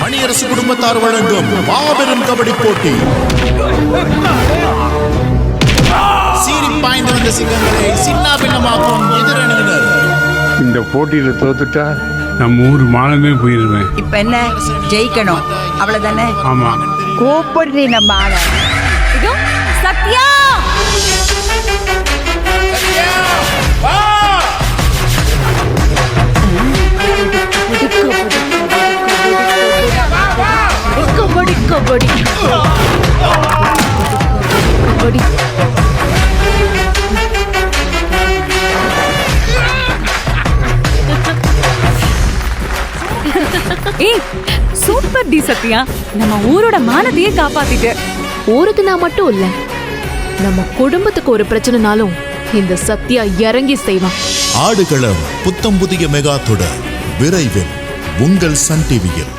மணியரசு குடும்பத்தார் வழங்கும் மாபெரும் கபடி போட்டி. சீறி பாய்ந்து வந்த சிங்கங்களை சின்னாபின்னமாக்கும் எதிரணியினர். இந்த போட்டியில தோத்துட்டா நம்ம ஊர் மானமே போயிருவேன். இப்ப என்ன, ஜெயிக்கணும் அவ்வளவுதானே? ஆமா. கோபப்படுறீ நம்ம ஆள. இதோ சத்யா, கபடி கபடி கபடி. ஏய் சூப்பர் டி சத்யா, நம்ம ஊரோட மானத்தையே காப்பாத்திட்டு. ஊருக்கு நான் மட்டும் இல்ல, நம்ம குடும்பத்துக்கு ஒரு பிரச்சனைனாலும் இந்த சத்யா இறங்கி செய்வான். ஆடுகளம் புத்தம் புதிய மெகா தொடர் விரைவில் உங்கள் சன் டிவியில்.